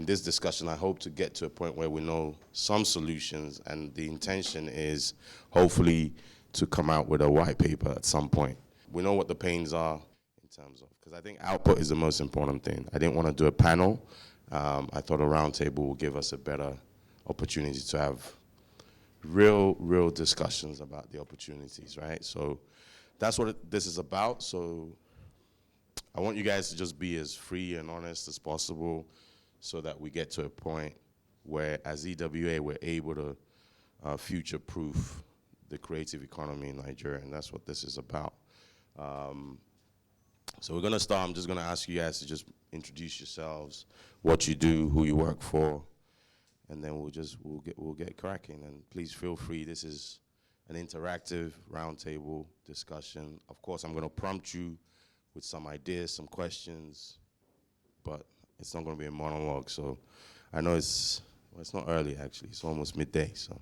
this discussion, I hope to get to a point where we know some solutions, and the intention is hopefully to come out with a white paper at some point. We know what the pains are in terms of, because I think output is the most important thing. I didn't want to do a panel. I thought a roundtable will give us a better opportunity to have real discussions about the opportunities, right? So that's what this is about. So I want you guys to just be as free and honest as possible so that we get to a point where, as EWA, we're able to future-proof the creative economy in Nigeria, and that's what this is about. So we're gonna start. I'm just gonna ask you guys to just introduce yourselves, what you do, who you work for, and then we'll get cracking. And please feel free. This is an interactive roundtable discussion. Of course, I'm gonna prompt you with some ideas, some questions, but it's not gonna be a monologue. So I know it's not early actually. It's almost midday. So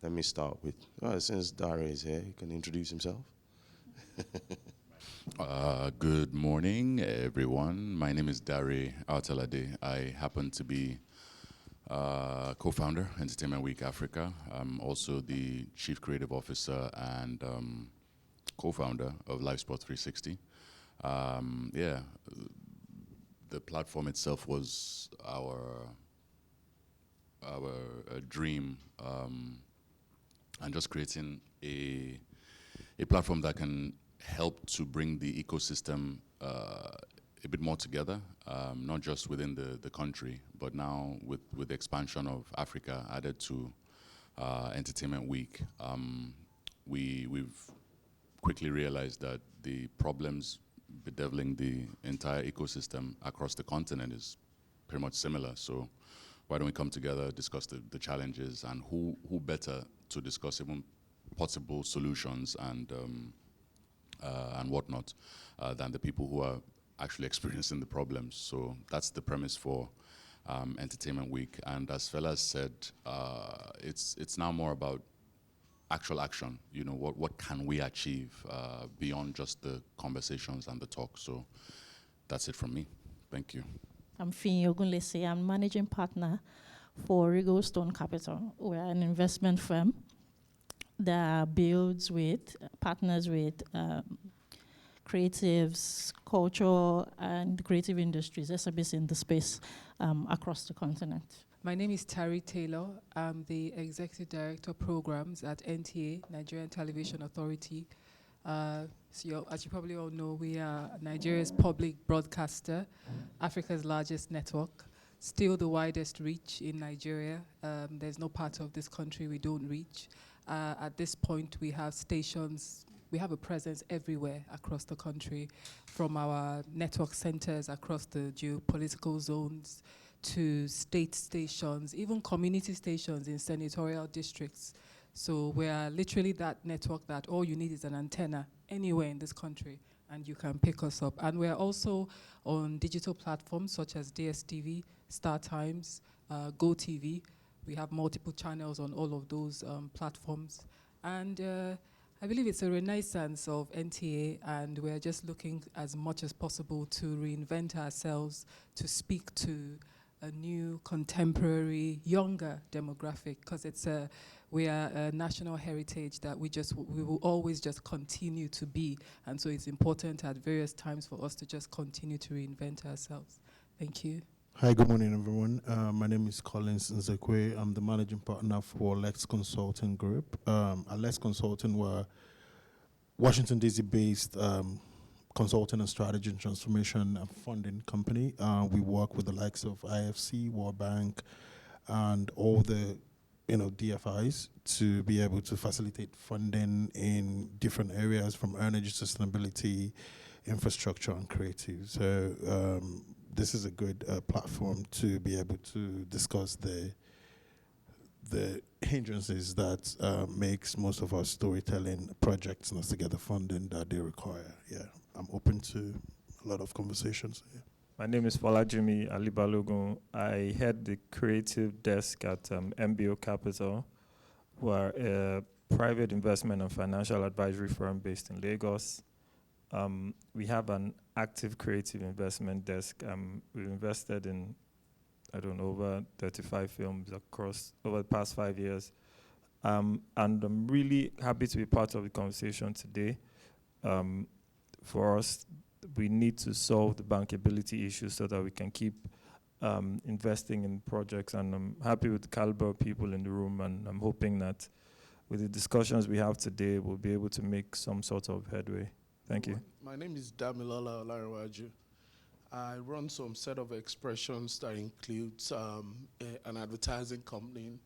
let me start with, since Dari is here, he can introduce himself. Good morning, everyone. My name is Tari Taylaur. I happen to be co-founder, Entertainment Week Africa. I'm also the Chief Creative Officer and co-founder of Live Sport 360. The platform itself was our dream, and just creating a platform that can help to bring the ecosystem a bit more together, not just within the country, but now with the expansion of Africa added to Entertainment Week, we've quickly realized that the problems bedeviling the entire ecosystem across the continent is pretty much similar. So why don't we come together, discuss the challenges, and who better to discuss even possible solutions and whatnot than the people who are actually experiencing the problems. So that's the premise for Entertainment Week. And as Fela said, it's now more about actual action. You know, what can we achieve beyond just the conversations and the talk? So that's it from me. Thank you. I'm Fiyin Ogunlesi. I'm managing partner for Regal Stone Capital. We're an investment firm that partners with creatives, culture, and creative industries, SMEs in the space across the continent. My name is Tari Taylaur. I'm the Executive Director of Programs at NTA, Nigerian Television Authority. So as you probably all know, we are Nigeria's public broadcaster, Africa's largest network, still the widest reach in Nigeria. There's no part of this country we don't reach. At this point, we have stations, we have a presence everywhere across the country, from our network centers across the geopolitical zones to state stations, even community stations in senatorial districts. So we are literally that network that all you need is an antenna anywhere in this country and you can pick us up. And we're also on digital platforms such as DSTV, StarTimes, GoTV. We have multiple channels on all of those platforms. And I believe it's a renaissance of NTA, and we're just looking as much as possible to reinvent ourselves, to speak to a new, contemporary, younger demographic, because we are a national heritage that we will always just continue to be. And so it's important at various times for us to just continue to reinvent ourselves. Thank you. Hi, good morning, everyone. My name is Collins Nzekwe. I'm the managing partner for Lex Consulting Group. At Lex Consulting, we're Washington, D.C.-based consulting and strategy and transformation and funding company. We work with the likes of IFC, World Bank, and all the DFIs to be able to facilitate funding in different areas from energy sustainability, infrastructure, and creative. So this is a good platform to be able to discuss the hindrances that makes most of our storytelling projects not to get the funding that they require. Yeah, I'm open to a lot of conversations. Yeah. My name is Folajimi Alli-Balogun. I head the creative desk at MBO Capital, who are a private investment and financial advisory firm based in Lagos. We have an active creative investment desk. We've invested in, I don't know, over 35 films across over the past 5 years. And I'm really happy to be part of the conversation today. For us, we need to solve the bankability issue so that we can keep investing in projects. And I'm happy with the caliber of people in the room, and I'm hoping that with the discussions we have today, we'll be able to make some sort of headway. Thank you. My name is Damilola Olarinwaju. I run some set of expressions that includes an advertising company,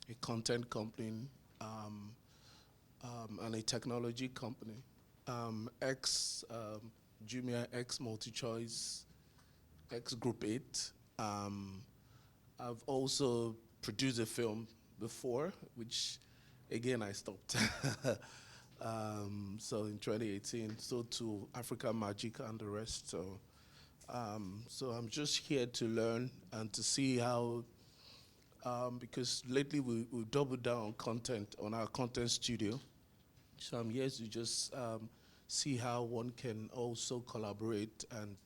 a content company, and a technology company. Jumia X MultiChoice, X Group 8. I've also produced a film before, which again I stopped. So in 2018, so to Africa Magic and the rest. So I'm just here to learn and to see how, because lately we've doubled down on content, on our content studio. So I'm here to just see how one can also collaborate and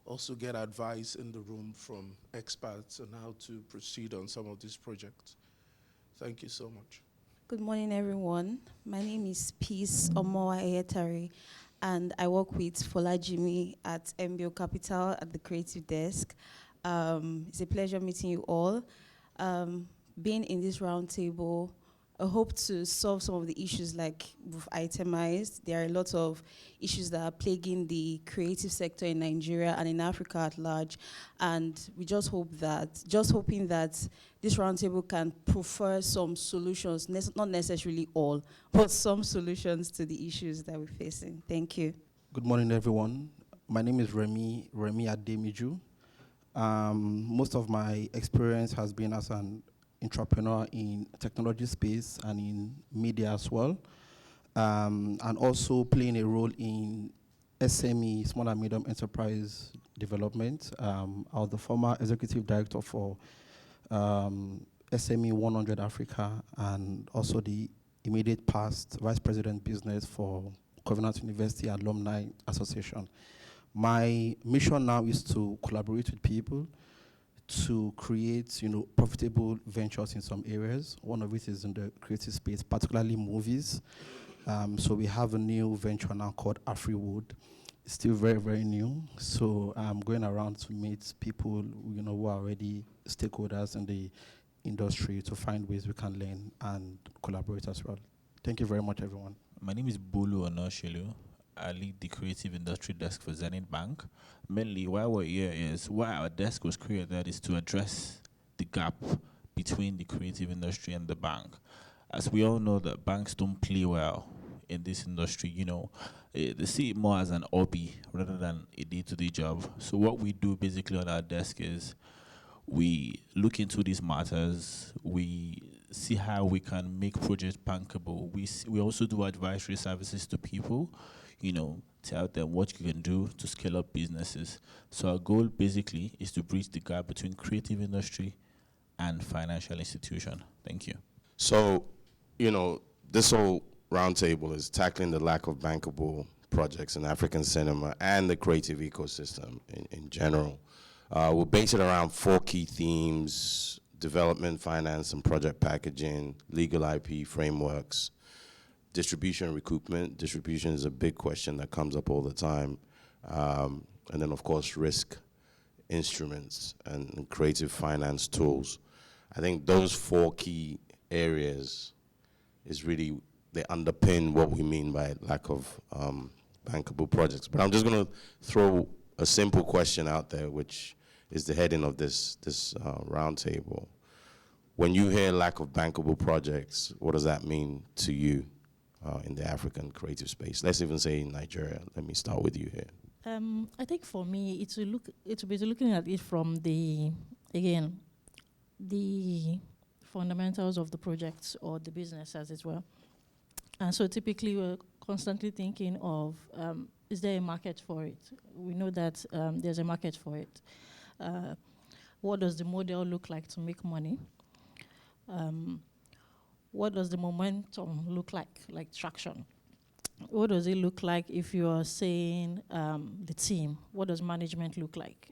also get advice in the room from experts on how to proceed on some of these projects. Thank you so much. Good morning, everyone. My name is Peace Omowa-Eyetare, and I work with Folajimi at MBO Capital at the Creative Desk. It's a pleasure meeting you all. Being in this roundtable, I hope to solve some of the issues like we've itemized. There are a lot of issues that are plaguing the creative sector in Nigeria and in Africa at large. And we just hoping that this roundtable can prefer some solutions, not necessarily all, but some solutions to the issues that we're facing. Thank you. Good morning, everyone. My name is Remy Ademiju. Most of my experience has been as an entrepreneur in technology space and in media as well, and also playing a role in SME, small and medium enterprise development. I was the former executive director for SME 100 Africa, and also the immediate past vice president business for Covenant University Alumni Association. My mission now is to collaborate with people to create, profitable ventures in some areas. One of it is in the creative space, particularly movies. So we have a new venture now called AfriWood. It's still very, very new. So I'm going around to meet people, who are already stakeholders in the industry to find ways we can learn and collaborate as well. Thank you very much, everyone. My name is Bolu Onoh. I lead the creative industry desk for Zenith Bank. Mainly, why we're here is why our desk was created is to address the gap between the creative industry and the bank. As we all know, that banks don't play well in this industry. They see it more as an hobby rather than a day-to-day job. So what we do basically on our desk is we look into these matters. We see how we can make projects bankable. We also do advisory services to people, tell them what you can do to scale up businesses. So our goal basically is to bridge the gap between creative industry and financial institution. Thank you. So, this whole roundtable is tackling the lack of bankable projects in African cinema and the creative ecosystem in general. We'll base it around 4 key themes: development, finance, and project packaging, legal IP frameworks, distribution and recoupment. Distribution is a big question that comes up all the time. And then, of course, risk instruments and creative finance tools. I think those 4 key areas is really, they underpin what we mean by lack of bankable projects. But I'm just going to throw a simple question out there, which is the heading of this roundtable. When you hear lack of bankable projects, what does that mean to you in the African creative space? Let's even say in Nigeria. Let me start with you here. I think for me, it will be looking at it from the fundamentals of the projects or the business as it were. And so typically we're constantly thinking of, is there a market for it? We know that there's a market for it. What does the model look like to make money? What does the momentum look like traction? what does it look like if you are saying the team? What does management look like?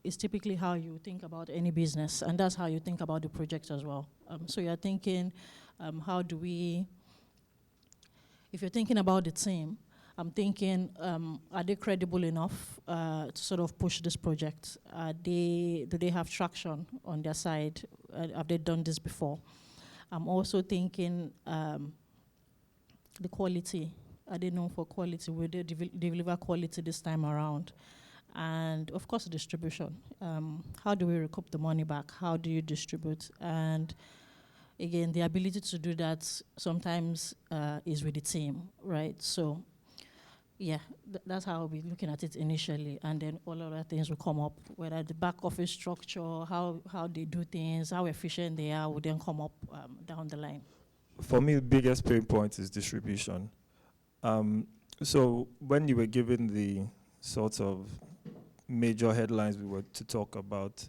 It's typically how you think about any business, and that's how you think about the project as well. So you're thinking, how do we, if you're thinking about the team, I'm thinking, are they credible enough to sort of push this project? Do they have traction on their side? Have they done this before? I'm also thinking the quality. Are they known for quality? Will they deliver quality this time around? And of course, distribution. How do we recoup the money back? How do you distribute? And again, the ability to do that sometimes is with the team, right? So, yeah, that's how I'll be looking at it initially. And then all other things will come up, whether the back office structure, how they do things, how efficient they are, will then come up down the line. For me, the biggest pain point is distribution. So when you were given the sorts of major headlines we were to talk about,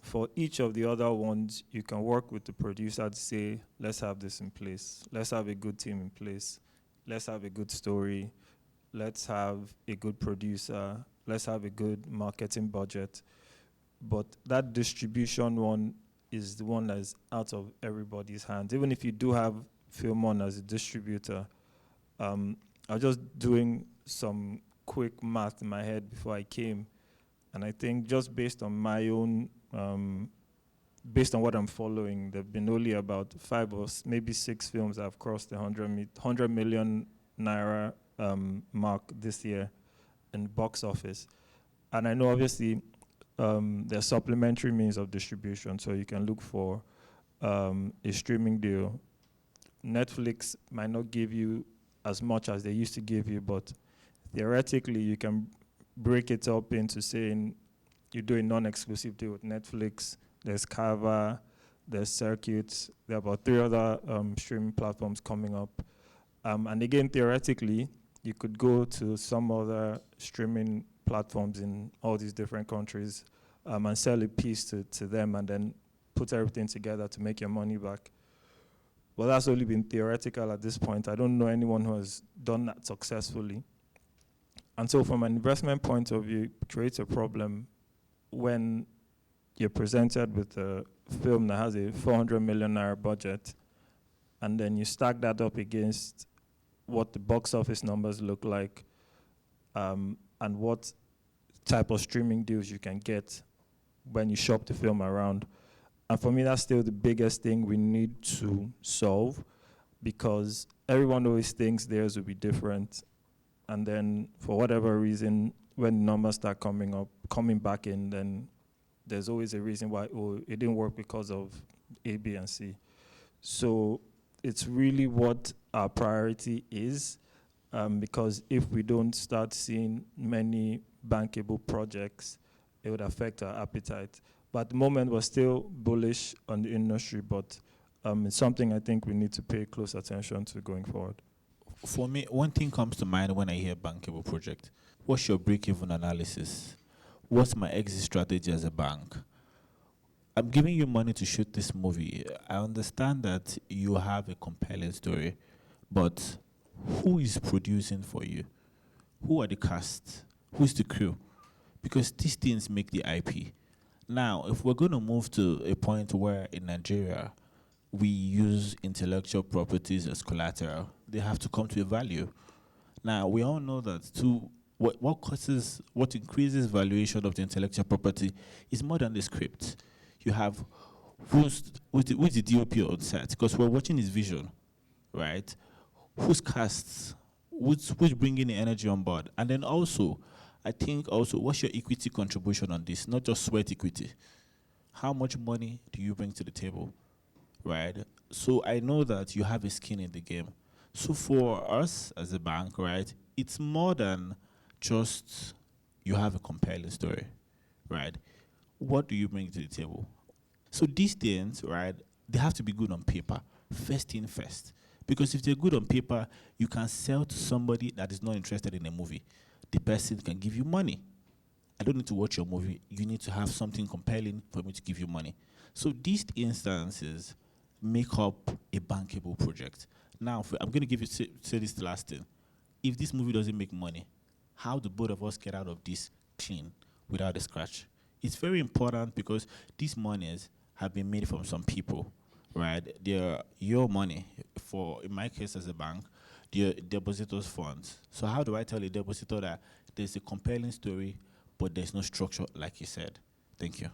for each of the other ones, you can work with the producer to say, let's have this in place. Let's have a good team in place. Let's have a good story. Let's have a good producer. Let's have a good marketing budget. But that distribution one is the one that is out of everybody's hands. Even if you do have Film On as a distributor, I was just doing some quick math in my head before I came, and I think just based on my own, based on what I'm following, there have been only about 5 or maybe 6 films that have crossed the 100 million naira mark this year in box office. And I know obviously there's supplementary means of distribution, so you can look for a streaming deal. Netflix might not give you as much as they used to give you, but theoretically you can break it up into saying you do a non-exclusive deal with Netflix, there's Carver, there's Circuit, there are about 3 other streaming platforms coming up. And again, theoretically, you could go to some other streaming platforms in all these different countries and sell a piece to them and then put everything together to make your money back. Well, that's only been theoretical at this point. I don't know anyone who has done that successfully. And so from an investment point of view, it creates a problem when you're presented with a film that has a 400 million naira budget, and then you stack that up against what the box office numbers look like, and what type of streaming deals you can get when you shop the film around. And for me, that's still the biggest thing we need to solve, because everyone always thinks theirs will be different. And then for whatever reason, when numbers start coming back in, then there's always a reason why, oh, it didn't work because of A, B, and C. So it's really what our priority is, because if we don't start seeing many bankable projects, it would affect our appetite. But at the moment, we're still bullish on the industry, but it's something I think we need to pay close attention to going forward. For me, one thing comes to mind when I hear bankable project. What's your break-even analysis? What's my exit strategy as a bank? I'm giving you money to shoot this movie. I understand that you have a compelling story, but who is producing for you? Who are the cast? Who's the crew? Because these things make the IP. Now, if we're going to move to a point where in Nigeria we use intellectual properties as collateral, they have to come to a value. Now, we all know that what increases valuation of the intellectual property is more than the script. You have who's the DOP on set, because we're watching his vision, right? Who's cast? Who's bringing the energy on board? And then also, I think also, what's your equity contribution on this? Not just sweat equity. How much money do you bring to the table, right? So I know that you have a skin in the game. So for us as a bank, right, it's more than just you have a compelling story, right? What do you bring to the table? So these things, right, they have to be good on paper, first in first. Because if they're good on paper, you can sell to somebody that is not interested in a movie. The person can give you money. I don't need to watch your movie. You need to have something compelling for me to give you money. So these instances make up a bankable project. Now, I'm going to give you say this last thing. if this movie doesn't make money, how do both of us get out of this clean without a scratch? It's very important because these monies have been made from some people, right? They're your money. For, in my case as a bank, they're depositors' funds. So how do I tell a depositor that there's a compelling story, but there's no structure, like you said? Thank you.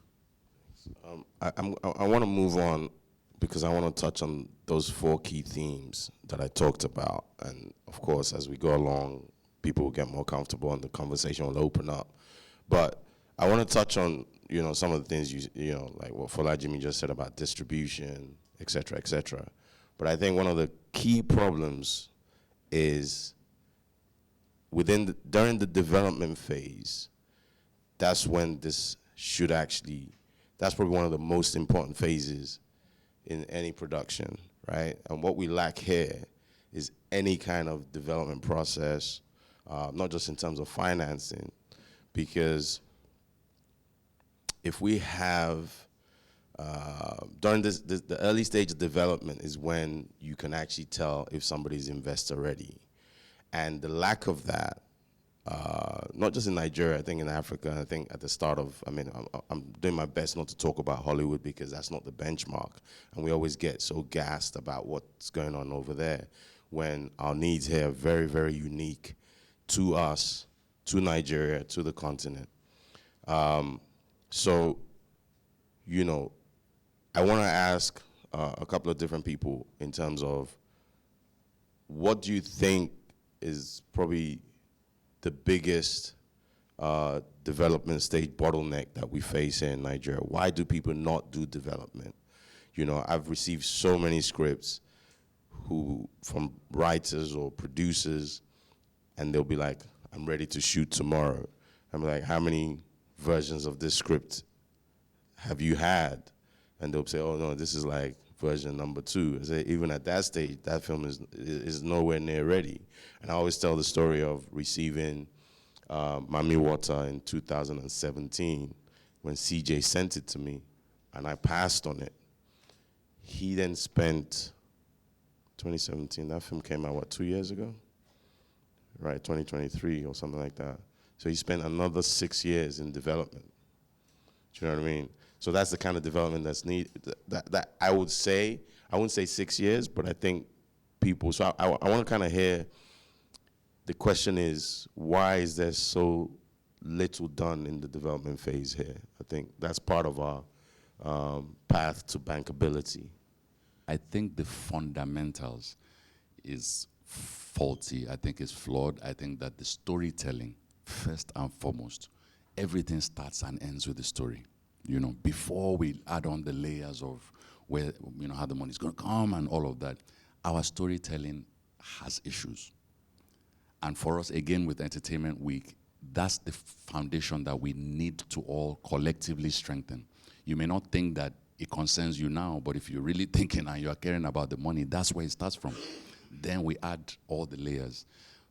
I want to move on because I want to touch on those 4 key themes that I talked about. And of course, as we go along, people will get more comfortable and the conversation will open up. But I want to touch on, some of the things like what Folajimi just said about distribution, et cetera, et cetera. But I think one of the key problems is during the development phase, that's when this should actually, that's probably one of the most important phases in any production, right? And what we lack here is any kind of development process, not just in terms of financing, because if we have, during the early stage of development is when you can actually tell if somebody's investor ready. And the lack of that, not just in Nigeria, I think in Africa, I think at the start of, I'm doing my best not to talk about Hollywood because that's not the benchmark. And we always get so gassed about what's going on over there when our needs here are very, very unique to us, to Nigeria, to the continent. So, I want to ask a couple of different people in terms of what do you think is probably the biggest development stage bottleneck that we face here in Nigeria? Why do people not do development? I've received so many scripts from writers or producers, and they'll be like, I'm ready to shoot tomorrow. I'm like, how many versions of this script have you had? And they'll say, oh no, this is like version number 2. I say, even at that stage, that film is nowhere near ready. And I always tell the story of receiving Mami Water in 2017 when CJ sent it to me and I passed on it. He then spent, 2017, that film came out, 2 years ago? Right, 2023 or something like that. So he spent another 6 years in development. Do you know what I mean? So that's the kind of development that's needed. That I would say, I wouldn't say 6 years, but I think people, so I want to kind of hear, the question is, why is there so little done in the development phase here? I think that's part of our path to bankability. I think the fundamentals is faulty. I think it's flawed. I think that the storytelling, first and foremost, everything starts and ends with the story. Before we add on the layers of where, how the money's going to come and all of that, our storytelling has issues. And for us, again, with Entertainment Week, that's the foundation that we need to all collectively strengthen. You may not think that it concerns you now, but if you're really thinking and you're caring about the money, that's where it starts from. Then we add all the layers,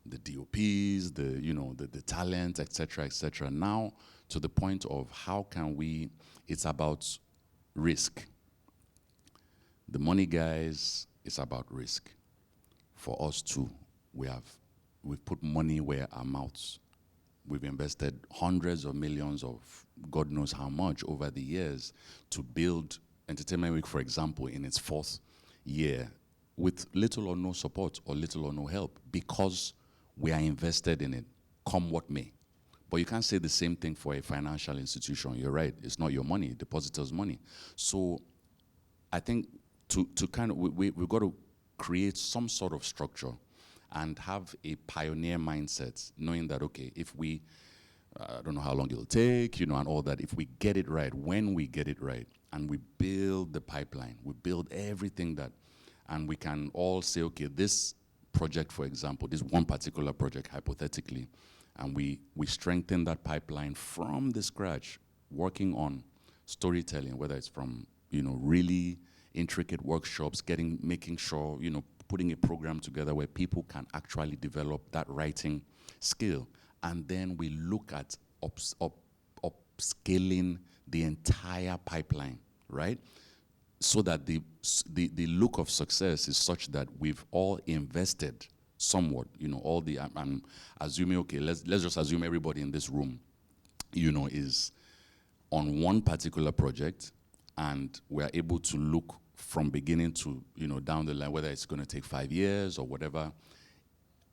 the DOPs, the talent, et cetera, now to the point of how can we, it's about risk. The money guys, it's about risk. For us too, we've put money where our mouths. We've invested hundreds of millions of God knows how much over the years to build Entertainment Week, for example, in its 4th year, with little or no support or little or no help, because we are invested in it, come what may. But you can't say the same thing for a financial institution. You're right, it's not your money, depositors' money. So I think to kind of, we've got to create some sort of structure and have a pioneer mindset, knowing that, okay, if we, I don't know how long it'll take, and all that, if we get it right, when we get it right, and we build the pipeline, we build everything that, and we can all say, okay, this project, for example, this one particular project, hypothetically, and we strengthen that pipeline from the scratch, working on storytelling, whether it's from, really intricate workshops, making sure, putting a program together where people can actually develop that writing skill. And then we look at upscaling the entire pipeline, right? So that the look of success is such that we've all invested somewhat, all the, I'm assuming, okay, let's just assume everybody in this room, is on one particular project, and we're able to look from beginning to, down the line, whether it's going to take 5 years or whatever.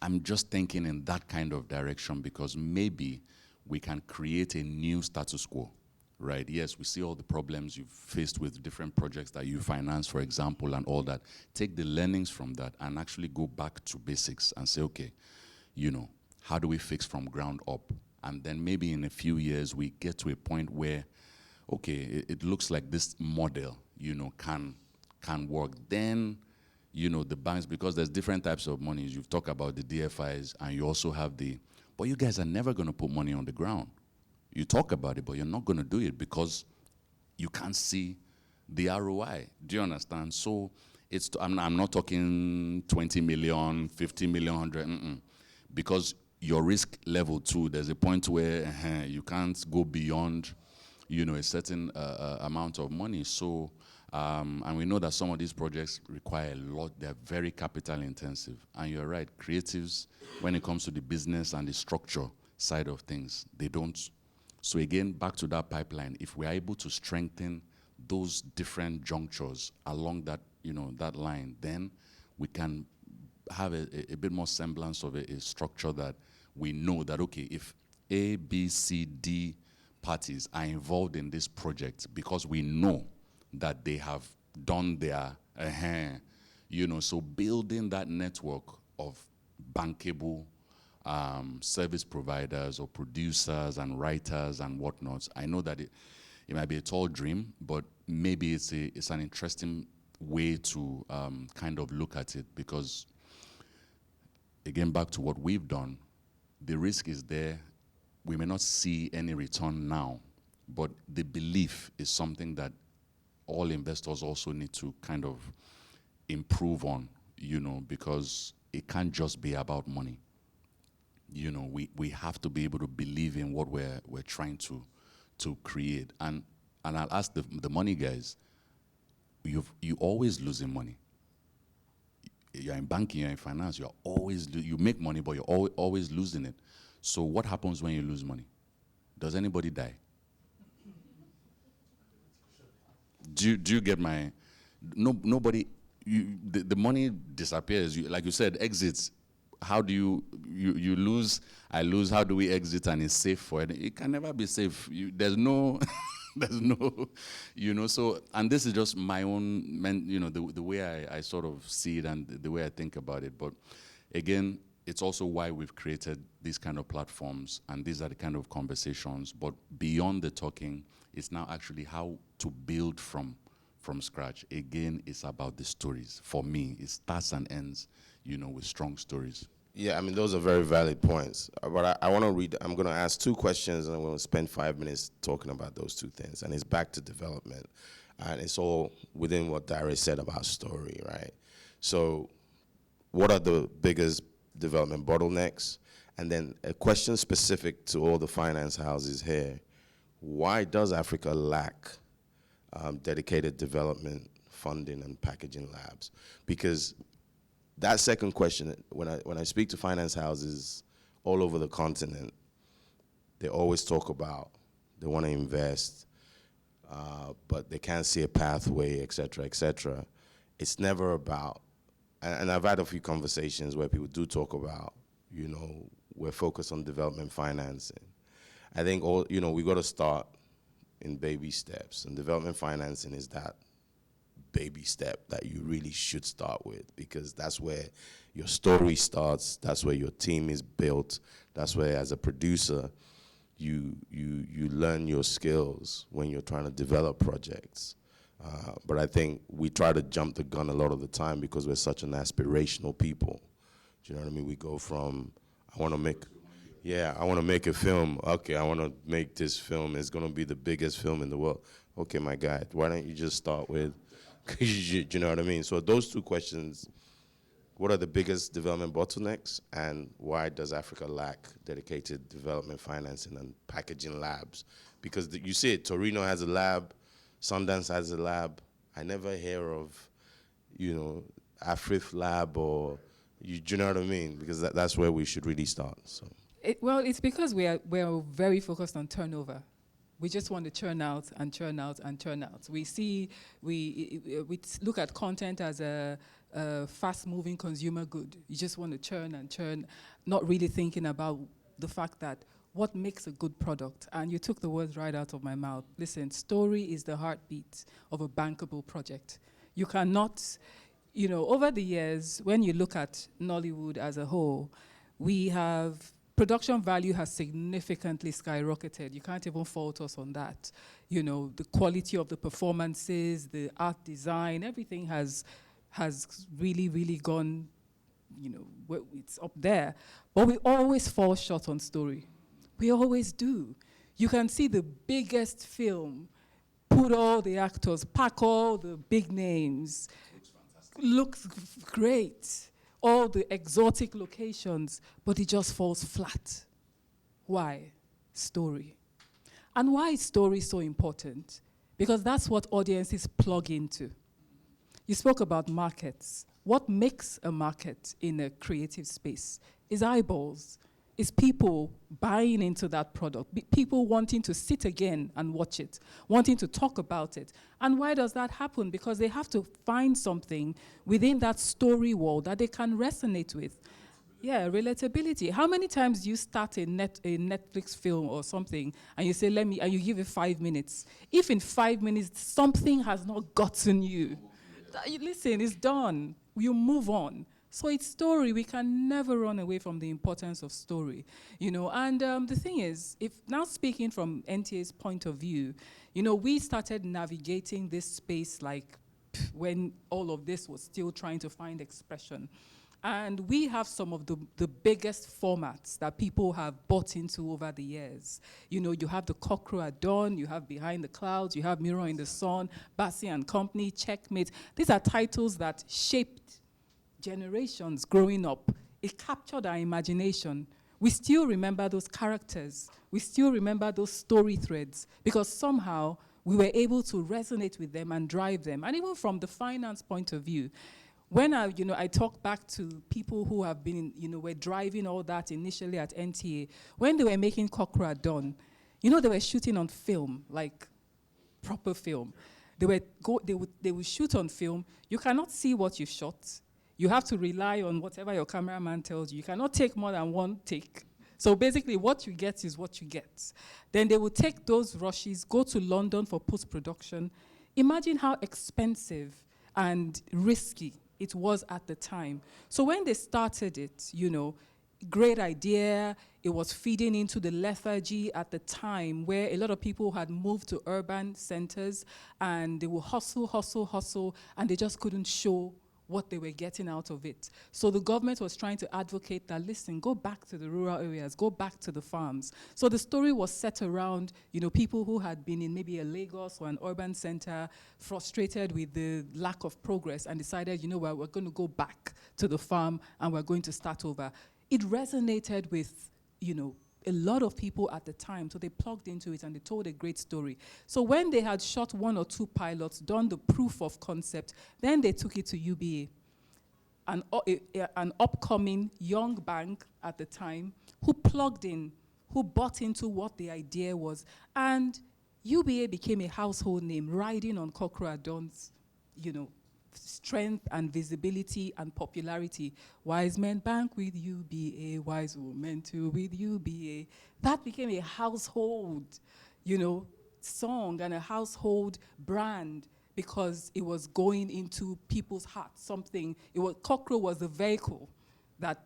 I'm just thinking in that kind of direction, because maybe we can create a new status quo, right? Yes, we see all the problems you've faced with different projects that you finance, for example, and all that. Take the learnings from that and actually go back to basics and say, okay, how do we fix from ground up? And then maybe in a few years, we get to a point where, okay, it looks like this model, can work. Then, the banks, because there's different types of monies. You've talked about the DFIs, and you also have but you guys are never going to put money on the ground. You talk about it, but you're not going to do it because you can't see the ROI. Do you understand? So I'm not talking 20 million, 50 million, 100, because your risk level too, there's a point where you can't go beyond, a certain amount of money. So, and we know that some of these projects require a lot. They're very capital intensive. And you're right, creatives, when it comes to the business and the structure side of things, they don't. So again, back to that pipeline, if we're able to strengthen those different junctures along that, that line, then we can have a bit more semblance of a structure that we know that, okay, if A, B, C, D parties are involved in this project because we know that they have done their, so building that network of bankable service providers or producers and writers and whatnot. I know that it might be a tall dream, but maybe it's an interesting way to kind of look at it, because, again, back to what we've done, the risk is there. We may not see any return now, but the belief is something that all investors also need to kind of improve on, because it can't just be about money. We have to be able to believe in what we're trying to create. And I'll ask the money guys, you always losing money. You're in banking, you're in finance, you make money, but you're always losing it. So what happens when you lose money? Does anybody die? Do you get my? Nobody. The money disappears. Like you said, exits. How do you lose? I lose. How do we exit and it's safe for it? It can never be safe. There's no, So, and this is just my own, the way I sort of see it and the way I think about it. But again, it's also why we've created these kind of platforms, and these are the kind of conversations. But beyond the talking, it's now actually how to build from scratch. Again, it's about the stories. For me, it starts and ends, with strong stories. Yeah, I mean, those are very valid points. But I want to read, I'm going to ask 2 questions, and I'm going to spend 5 minutes talking about those 2 things. And it's back to development. And it's all within what Dari said about story, right? So what are the biggest development bottlenecks? And then a question specific to all the finance houses here. Why does Africa lack dedicated development funding and packaging labs? Because that second question, when I speak to finance houses all over the continent, they always talk about they want to invest, but they can't see a pathway, et cetera, et cetera. It's never about, and I've had a few conversations where people do talk about, we're focused on development financing. I think we got to start in baby steps, and development financing is that baby step that you really should start with, because that's where your story starts, that's where your team is built, that's where, as a producer, you learn your skills when you're trying to develop projects. But I think we try to jump the gun a lot of the time because we're such an aspirational people. Do you know what I mean? We go from, I want to make a film. Okay, I want to make this film. It's going to be the biggest film in the world. Okay, my guy, why don't you just start with, you know what I mean? So those 2 questions, what are the biggest development bottlenecks, and why does Africa lack dedicated development financing and packaging labs? Because you see it, Torino has a lab, Sundance has a lab. I never hear of, Afrif lab or, Do you know what I mean? Because that's where we should really start. So. Well, it's because we're very focused on turnover. We just want to churn out and churn out and churn out. We look at content as a fast-moving consumer good. You just want to churn and churn, not really thinking about the fact that what makes a good product. And you took the words right out of my mouth. Listen, story is the heartbeat of a bankable project. You cannot, over the years, when you look at Nollywood as a whole, production value has significantly skyrocketed. You can't even fault us on that. The quality of the performances, the art design, everything has really, really gone, it's up there. But we always fall short on story. We always do. You can see the biggest film, put all the actors, pack all the big names, looks great. All the exotic locations, but it just falls flat. Why? Story. And why is story so important? Because that's what audiences plug into. You spoke about markets. What makes a market in a creative space is eyeballs. Is people buying into that product, people wanting to sit again and watch it, wanting to talk about it. And why does that happen? Because they have to find something within that story world that they can resonate with. Yeah, relatability. How many times do you start a Netflix film or something and you say, and you give it 5 minutes? If in 5 minutes something has not gotten you, listen, it's done. You move on. So it's story. We can never run away from the importance of story, And the thing is, if now speaking from NTA's point of view, we started navigating this space like when all of this was still trying to find expression. And we have some of the biggest formats that people have bought into over the years. You have the Cockerel at Dawn, you have Behind the Clouds, you have Mirror in the Sun, Bassi and Company, Checkmate. These are titles that shaped generations growing up. It captured our imagination. We still remember those characters. We still remember those story threads because somehow we were able to resonate with them and drive them. And even from the finance point of view, when I talk back to people who have been, were driving all that initially at NTA, when they were making Cockerel at Dawn, they were shooting on film, like proper film. They would shoot on film. You cannot see what you shot. You have to rely on whatever your cameraman tells you. You cannot take more than one take. So basically what you get is what you get. Then they would take those rushes, go to London for post-production. Imagine how expensive and risky it was at the time. So when they started it, great idea. It was feeding into the lethargy at the time where a lot of people had moved to urban centers and they would hustle, and they just couldn't show what they were getting out of it. So the government was trying to advocate that, listen, go back to the rural areas, go back to the farms. So the story was set around, people who had been in maybe a Lagos or an urban center, frustrated with the lack of progress and decided, we're going to go back to the farm and we're going to start over. It resonated with, a lot of people at the time, so they plugged into it and they told a great story. So when they had shot 1 or 2 pilots, done the proof of concept, then they took it to UBA, an upcoming young bank at the time, who plugged in, who bought into what the idea was, and UBA became a household name, riding on Cockerel at Dawn's, strength and visibility and popularity. Wise men bank with UBA, wise women too with UBA. That became a household, song and a household brand because it was going into people's hearts. Cockerel was the vehicle that,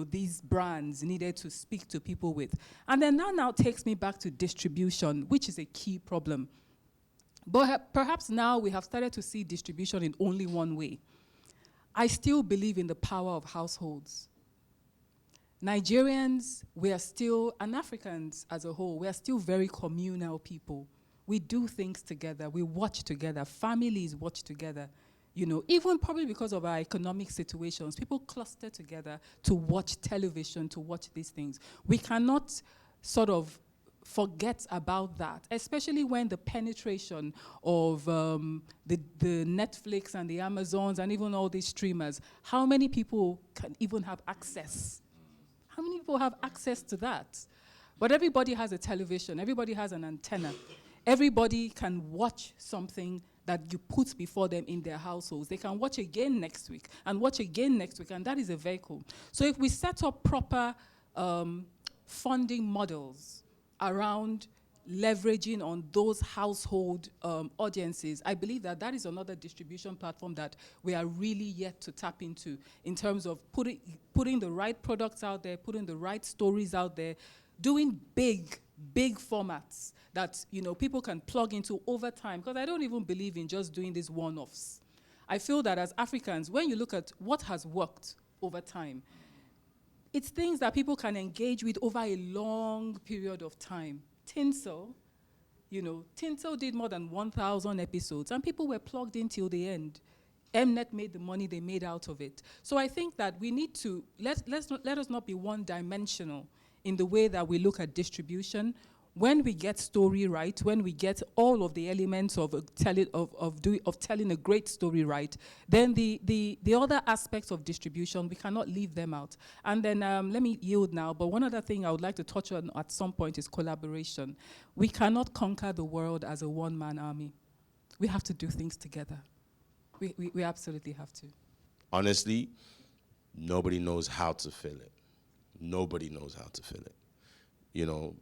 these brands needed to speak to people with. And then that now takes me back to distribution, which is a key problem. But perhaps now we have started to see distribution in only one way. I still believe in the power of households. Nigerians, and Africans as a whole, we are still very communal people. We do things together, we watch together, families watch together. Even probably because of our economic situations, people cluster together to watch television, to watch these things. We cannot sort of forget about that, especially when the penetration of the Netflix and the Amazons and even all these streamers, how many people can even have access? How many people have access to that? But everybody has a television, everybody has an antenna. Everybody can watch something that you put before them in their households. They can watch again next week and watch again next week, and that is a vehicle. So if we set up proper funding models around leveraging on those household audiences, I believe that that is another distribution platform that we are really yet to tap into in terms of putting the right products out there, putting the right stories out there, doing big formats that people can plug into over time. Because I don't even believe in just doing these one-offs. I feel that as Africans, when you look at what has worked over time, it's things that people can engage with over a long period of time. Tinsel did more than 1,000 episodes, and people were plugged in till the end. Mnet made the money they made out of it. So I think that we need to, let us not be one-dimensional in the way that we look at distribution. When we get story right, when we get all of the elements of telling a great story right, then the other aspects of distribution, we cannot leave them out. And then let me yield now, but one other thing I would like to touch on at some point is collaboration. We cannot conquer the world as a one-man army. We have to do things together. We absolutely have to. Honestly, nobody knows how to fill it. Nobody knows how to fill it.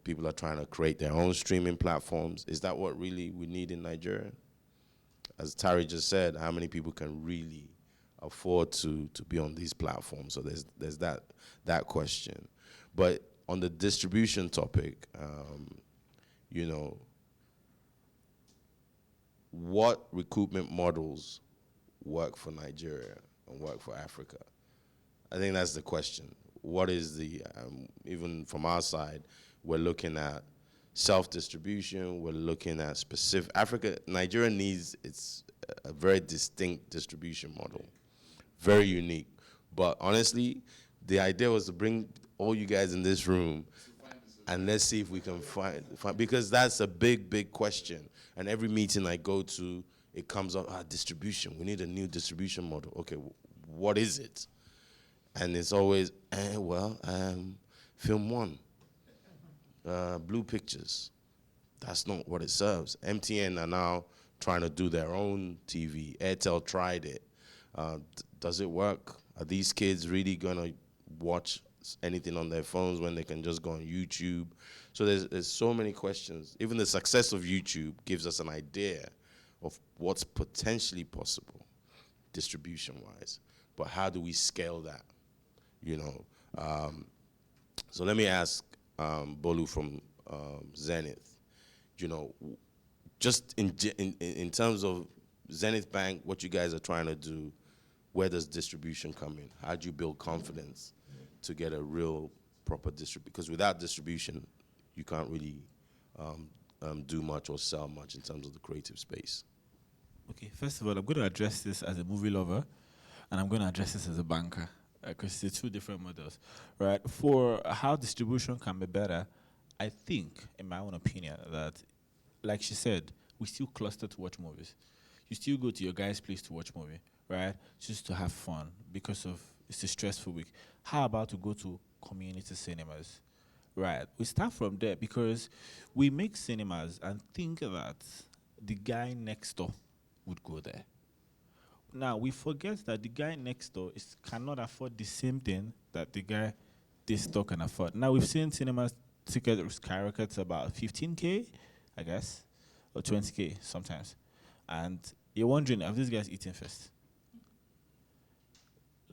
People are trying to create their own streaming platforms. Is that what really we need in Nigeria? As Tari just said, how many people can really afford to be on these platforms? So there's that question. But on the distribution topic, what recoupment models work for Nigeria and work for Africa? I think that's the question. What is the, even from our side, we're looking at self-distribution, we're looking at specific, Nigeria needs a very distinct distribution model, very unique. But honestly, the idea was to bring all you guys in this room and let's see if we can find, because that's a big question. And every meeting I go to, it comes up, distribution, we need a new distribution model. Okay, what is it? And it's always, Film One, Blue Pictures. That's not what it serves. MTN are now trying to do their own TV. Airtel tried it. Does it work? Are these kids really gonna watch anything on their phones when they can just go on YouTube? So there's so many questions. Even the success of YouTube gives us an idea of what's potentially possible, distribution-wise. But how do we scale that? So let me ask Bolu from Zenith. Just in terms of Zenith Bank, what you guys are trying to do, where does distribution come in? How do you build confidence to get a real proper distribution? Because without distribution, you can't really do much or sell much in terms of the creative space. Okay, first of all, I'm going to address this as a movie lover, and I'm going to address this as a banker, because it's two different models, right? For how distribution can be better, I think, in my own opinion, that, like she said, we still cluster to watch movies. You still go to your guy's place to watch movie, right? Just to have fun, because of it's a stressful week. How about to go to community cinemas, right? We start from there, because we make cinemas and think that the guy next door would go there. Now, we forget that the guy next door cannot afford the same thing that the guy this door can afford. Now, we've seen cinemas tickets skyrocket to about 15K, I guess, or 20K sometimes. And you're wondering, have these guys eaten first?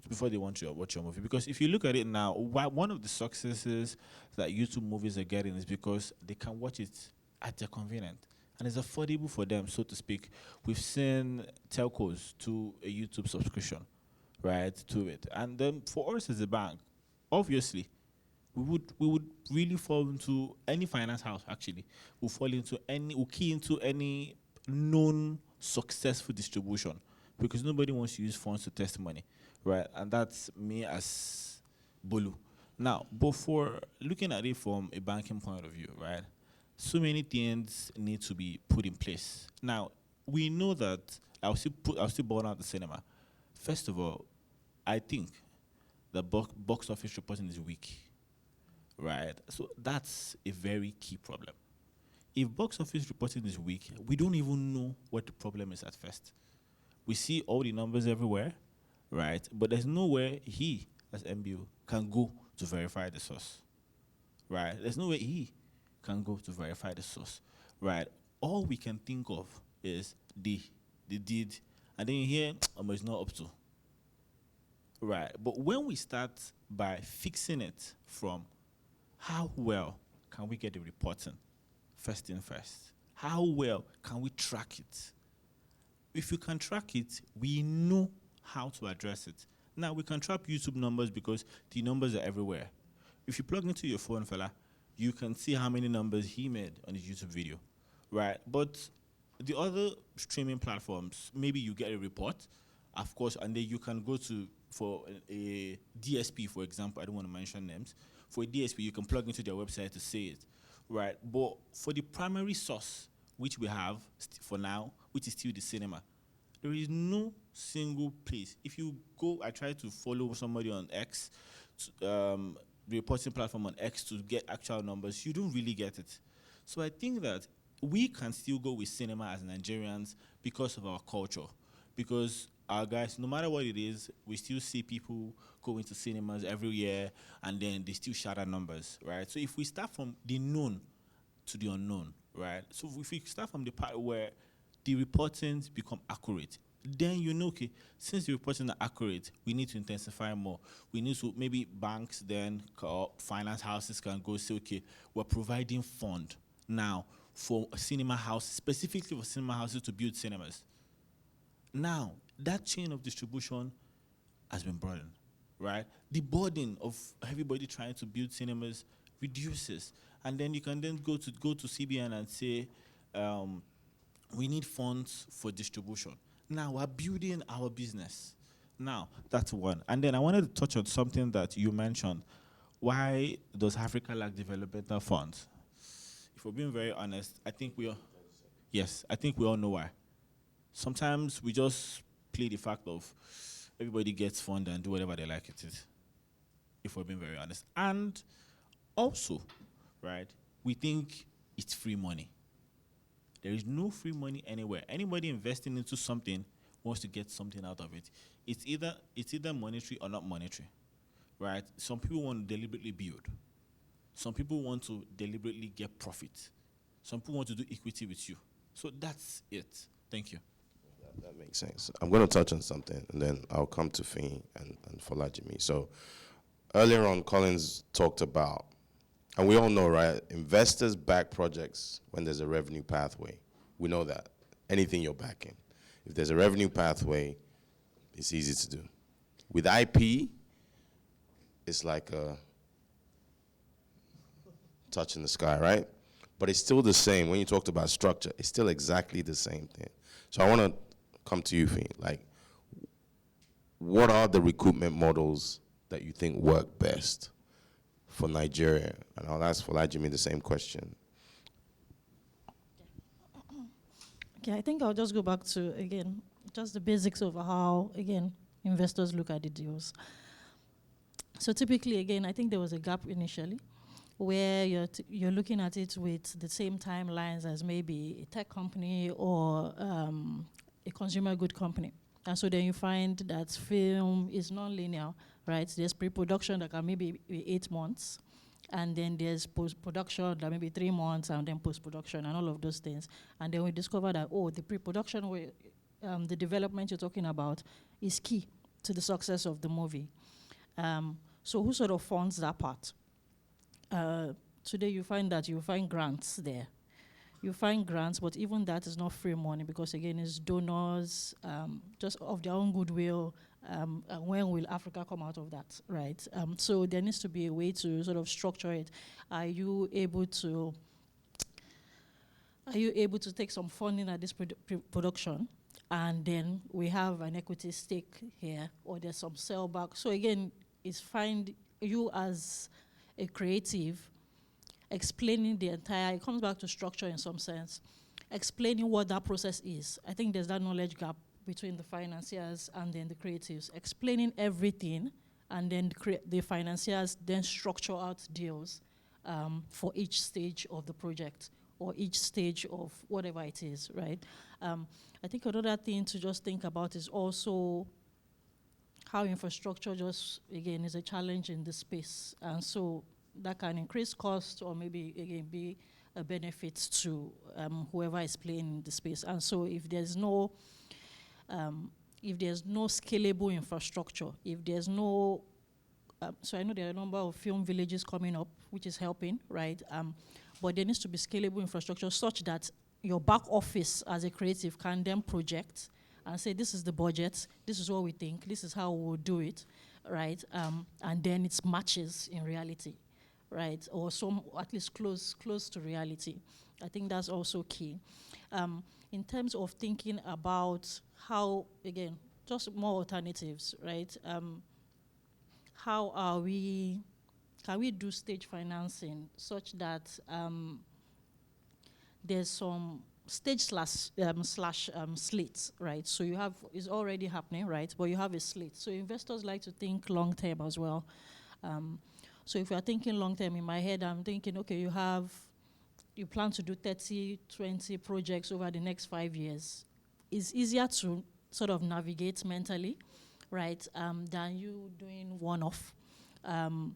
Before they want to watch your movie. Because if you look at it now, one of the successes that YouTube movies are getting is because they can watch it at their convenience. And it's affordable for them, so to speak. We've seen telcos to a YouTube subscription, right, to it. And then for us as a bank, obviously, we would really fall into any finance house, actually. We'll key into any known successful distribution, because nobody wants to use funds to test money, right? And that's me as Bolu. Now, but for looking at it from a banking point of view, right, so many things need to be put in place. Now, we know that I'll still burn out the cinema. First of all, I think the box office reporting is weak, right? So that's a very key problem. If box office reporting is weak, we don't even know what the problem is at first. We see all the numbers everywhere, right? But there's nowhere he, as MBO, can go to verify the source, right? There's nowhere he can go to verify the source, right? All we can think of is they did, and then you hear, it's not up to, right? But when we start by fixing it from how well can we get the reporting, first thing first, how well can we track it? If you can track it, we know how to address it. Now, we can track YouTube numbers because the numbers are everywhere. If you plug into your phone, fella, you can see how many numbers he made on his YouTube video, right? But the other streaming platforms, maybe you get a report, of course, and then you can go to, for a DSP, for example, I don't want to mention names. For a DSP, you can plug into their website to see it, right? But for the primary source, which we have for now, which is still the cinema, there is no single place. If you go, I try to follow somebody on X, the reporting platform on X to get actual numbers, you don't really get it. So I think that we can still go with cinema as Nigerians because of our culture. Because our guys, no matter what it is, we still see people going to cinemas every year and then they still shatter numbers, right? So if we start from the known to the unknown, right? So if we start from the part where the reportings become accurate, then you know, okay, since the reporting are accurate, we need to intensify more. We need to, maybe banks then, or finance houses can go say, okay, we're providing fund now for cinema houses, specifically for cinema houses to build cinemas. Now, that chain of distribution has been broadened, right? The burden of everybody trying to build cinemas reduces. And then you can then go to CBN and say, we need funds for distribution. Now, we're building our business. Now, that's one. And then I wanted to touch on something that you mentioned. Why does Africa lack developmental funds? If we're being very honest, I think we all know why. Sometimes we just play the fact of everybody gets funded and do whatever they like it is, if we're being very honest. And also, right, we think it's free money. There is no free money anywhere. Anybody investing into something wants to get something out of it. It's either monetary or not monetary, right? Some people want to deliberately build. Some people want to deliberately get profit. Some people want to do equity with you. So that's it. Thank you. That makes sense. I'm going to touch on something, and then I'll come to Fiyin and Folajimi. So earlier on, Collins talked about, and we all know, right, investors back projects when there's a revenue pathway. We know that. Anything you're backing. If there's a revenue pathway, it's easy to do. With IP, it's like a touch in the sky, right? But it's still the same. When you talked about structure, it's still exactly the same thing. So I want to come to you, Fiyin. Like, what are the recruitment models that you think work best for Nigeria? And I'll ask Folajimi the same question. Okay, I think I'll just go back to, again, just the basics of how, again, investors look at the deals. So typically, again, I think there was a gap initially where you're looking at it with the same timelines as maybe a tech company or a consumer good company. And so then you find that film is non-linear, right? There's pre-production that can maybe be 8 months, and then there's post-production that may be 3 months, and then post-production and all of those things. And then we discover that, the pre-production, the development you're talking about is key to the success of the movie. So who sort of funds that part? Today you find grants there. You find grants, but even that is not free money because, again, it's donors, just of their own goodwill. And when will Africa come out of that, right? So there needs to be a way to sort of structure it. Are you able to take some funding at this production, and then we have an equity stake here, or there's some sellback? So again, it's find you as a creative explaining the entire, it comes back to structure in some sense, explaining what that process is. I think there's that knowledge gap between the financiers and then the creatives, explaining everything, and then the financiers then structure out deals for each stage of the project or each stage of whatever it is, right? I think another thing to just think about is also how infrastructure just, again, is a challenge in this space. And so that can increase cost or maybe, again, be a benefit to whoever is playing in the space. And so if there's no scalable infrastructure, if there's no, so I know there are a number of film villages coming up, which is helping, right? But there needs to be scalable infrastructure such that your back office as a creative can then project and say, this is the budget, this is what we think, this is how we'll do it, right? And then it matches in reality, right? Or some, at least close to reality. I think that's also key. In terms of thinking about how, again, just more alternatives, right? How can we do stage financing such that there's some stage slash slates, right? So you have, it's already happening, right? But you have a slate. So investors like to think long term as well. So if you're thinking long term, in my head, I'm thinking, okay, you plan to do 30, 20 projects over the next 5 years. It's easier to sort of navigate mentally, right, than you doing one-off. And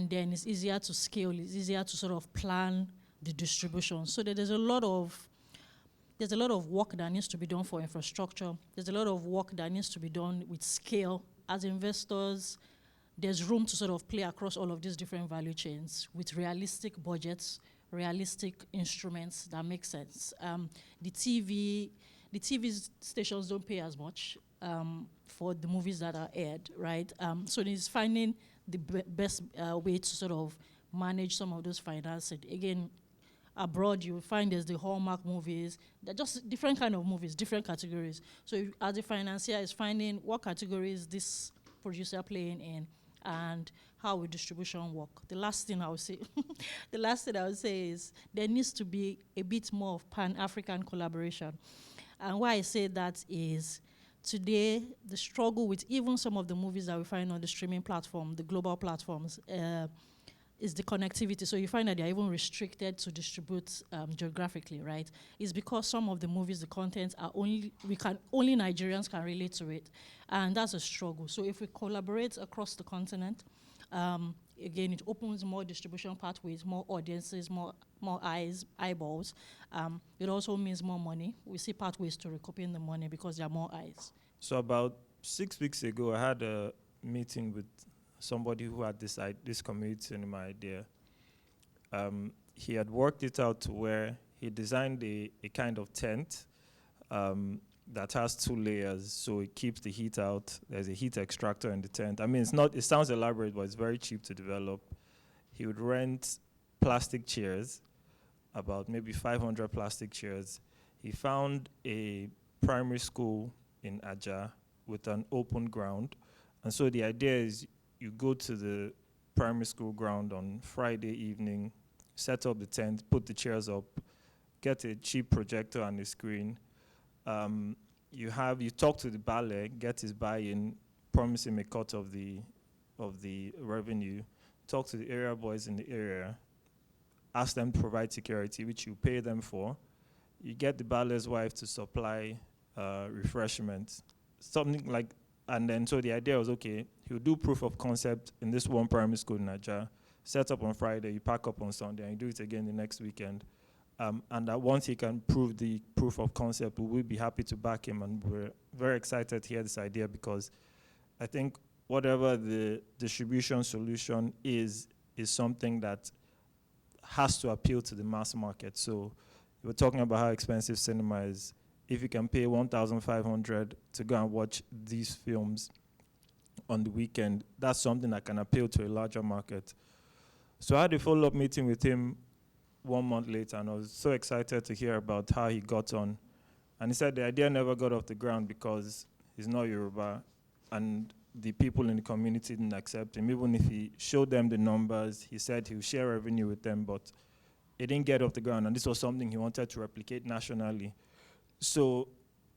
then it's easier to scale, it's easier to sort of plan the distribution. So there's a lot of work that needs to be done for infrastructure. There's a lot of work that needs to be done with scale. As investors, there's room to sort of play across all of these different value chains with realistic budgets, realistic instruments that make sense. The TV stations don't pay as much for the movies that are aired, right? So it's finding the best way to sort of manage some of those finances. Again, abroad, you will find there's the Hallmark movies. They're just different kind of movies, different categories. So as a financier, is finding what categories this producer playing in and how will distribution work. The last thing I would say is there needs to be a bit more of Pan-African collaboration. And why I say that is today, the struggle with even some of the movies that we find on the streaming platform, the global platforms, is the connectivity. So you find that they're even restricted to distribute geographically, right? It's because some of the movies, the content are only Nigerians can relate to it. And that's a struggle. So if we collaborate across the continent, again, it opens more distribution pathways, more audiences, more eyeballs. It also means more money. We see pathways to recouping the money because there are more eyes. So about 6 weeks ago, I had a meeting with somebody who had this community cinema idea. He had worked it out to where he designed a kind of tent that has 2 layers, so it keeps the heat out. There's a heat extractor in the tent. I mean, it sounds elaborate, but it's very cheap to develop. He would rent plastic chairs, about maybe 500 plastic chairs. He found a primary school in Aja with an open ground. And so the idea is you go to the primary school ground on Friday evening, set up the tent, put the chairs up, get a cheap projector and a screen. You talk to the ballet, get his buy-in, promise him a cut of the revenue, talk to the area boys in the area, ask them to provide security, which you pay them for. You get the ballet's wife to supply refreshments, something like. And then, so the idea was, okay, he'll do proof of concept in this one primary school in Nigeria, set up on Friday, you pack up on Sunday, and you do it again the next weekend. And that once he can prove the proof of concept, we will be happy to back him. And we're very excited to hear this idea because I think whatever the distribution solution is something that has to appeal to the mass market. So we're talking about how expensive cinema is. If you can pay $1,500 to go and watch these films on the weekend, that's something that can appeal to a larger market. So I had a follow-up meeting with him 1 month later, and I was so excited to hear about how he got on. And he said the idea never got off the ground because he's not Yoruba. And the people in the community didn't accept him. Even if he showed them the numbers, he said he would share revenue with them, but it didn't get off the ground, and this was something he wanted to replicate nationally. So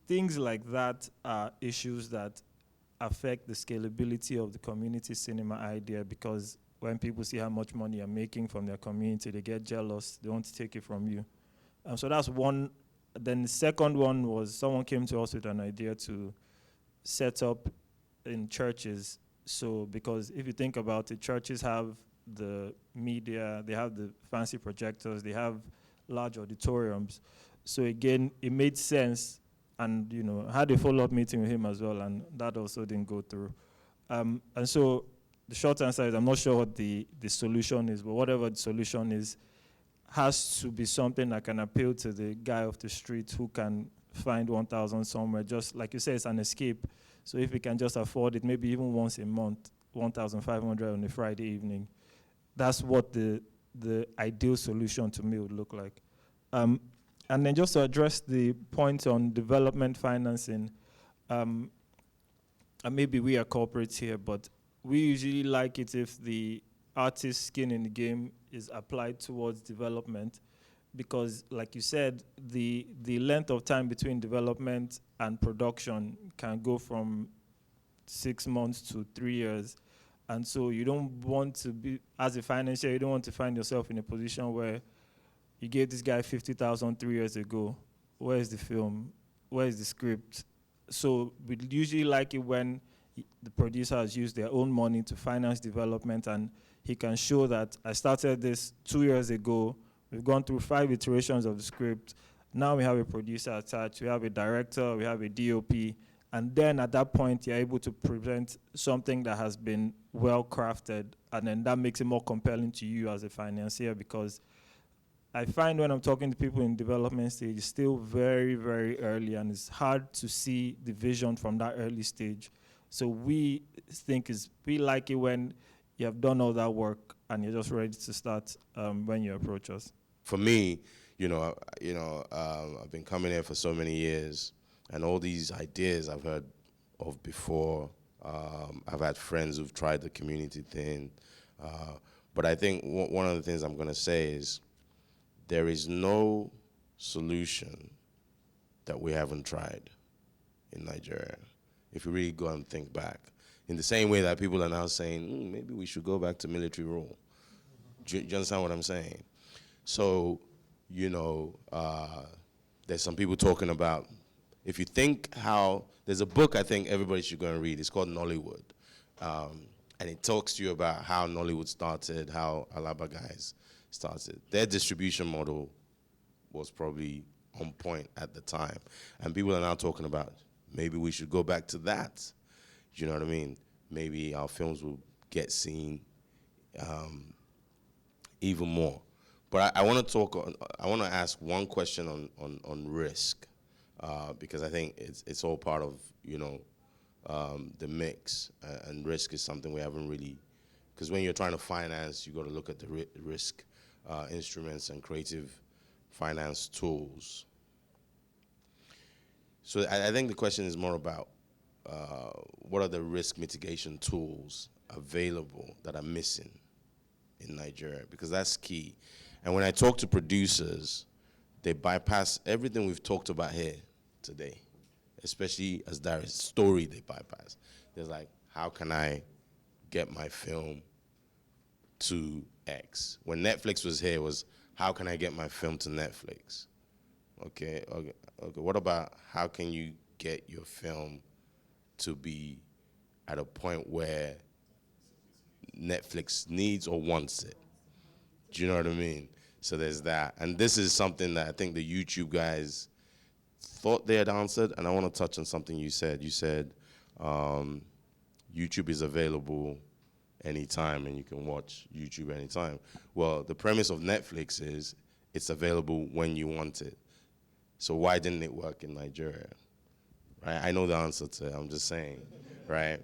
things like that are issues that affect the scalability of the community cinema idea, because when people see how much money you're making from their community, they get jealous, they want to take it from you. So that's one. Then the second one was someone came to us with an idea to set up in churches. So because if you think about it, churches have the media, they have the fancy projectors, they have large auditoriums. So again, it made sense, and I had a follow-up meeting with him as well, and that also didn't go through. And so the short answer is I'm not sure what the solution is, but whatever the solution is, has to be something that can appeal to the guy off the street who can find 1,000 somewhere. Just like you say, it's an escape. So if we can just afford it, maybe even once a month, 1,500 on a Friday evening, that's what the ideal solution to me would look like. And then just to address the point on development financing, and maybe we are corporates here, but we usually like it if the artist's skin in the game is applied towards development, because like you said, the length of time between development and production can go from 6 months to 3 years. And so you don't want to be, as a financier, you don't want to find yourself in a position where you gave this guy 50,000 3 years ago. Where is the film? Where is the script? So we usually like it when the producer has used their own money to finance development, and he can show that I started this 2 years ago. We've gone through 5 iterations of the script. Now we have a producer attached, we have a director, we have a DOP, and then at that point, you're able to present something that has been well crafted, and then that makes it more compelling to you as a financier, because I find when I'm talking to people in development stage, it's still very, very early, and it's hard to see the vision from that early stage. So we like it when you have done all that work and you're just ready to start when you approach us. For me, I've been coming here for so many years, and all these ideas I've heard of before. I've had friends who've tried the community thing, but I think one of the things I'm going to say is there is no solution that we haven't tried in Nigeria, if you really go and think back. In the same way that people are now saying, maybe we should go back to military rule. Do you understand what I'm saying? So, there's some people talking about, if you think how, there's a book I think everybody should go and read. It's called Nollywood. And it talks to you about how Nollywood started, how Alaba guys started. Their distribution model was probably on point at the time. And people are now talking about, maybe we should go back to that. You know what I mean? Maybe our films will get seen even more. But I want to ask one question on risk, because I think it's all part of, the mix, and risk is something we haven't really, because when you're trying to finance, you got to look at the risk instruments and creative finance tools. So I think the question is more about what are the risk mitigation tools available that are missing in Nigeria, because that's key. And when I talk to producers, they bypass everything we've talked about here today, especially as Darius' story they bypass. There's like, how can I get my film to X? When Netflix was here, it was, how can I get my film to Netflix? Okay. What about how can you get your film to be at a point where Netflix needs or wants it? Do you know what I mean? So there's that. And this is something that I think the YouTube guys thought they had answered, and I want to touch on something you said. You said YouTube is available anytime and you can watch YouTube anytime. Well, the premise of Netflix is it's available when you want it. So why didn't it work in Nigeria? Right? I know the answer to it, I'm just saying, right?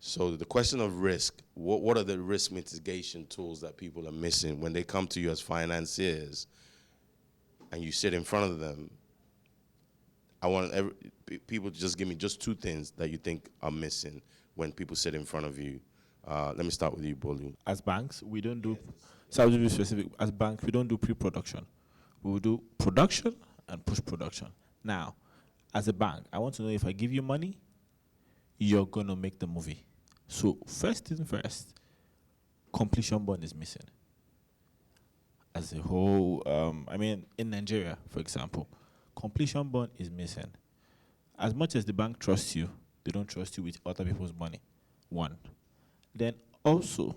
So the question of risk, what are the risk mitigation tools that people are missing when they come to you as financiers and you sit in front of them I want people to just give me just 2 things that you think are missing when people sit in front of you. Let me start with you, Bolu. As banks, we don't do, so I'll be specific, as banks, we don't do pre-production. We will do production and post-production. Now, as a bank, I want to know if I give you money, you're going to make the movie. So first thing first, completion bond is missing. As a whole, in Nigeria, for example, completion bond is missing. As much as the bank trusts you, they don't trust you with other people's money. One. Then also,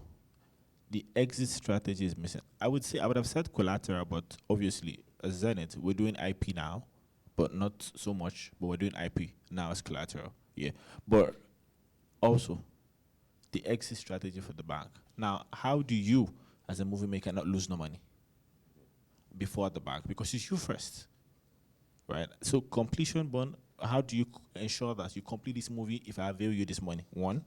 the exit strategy is missing. I would have said collateral, but obviously, as Zenith, we're doing IP now, but not so much, but we're doing IP now as collateral. Yeah. But also, the exit strategy for the bank. Now, how do you, as a movie maker, not lose no money before the bank? Because it's you first, right? So completion bond, how do you ensure that you complete this movie if I avail you this money? One,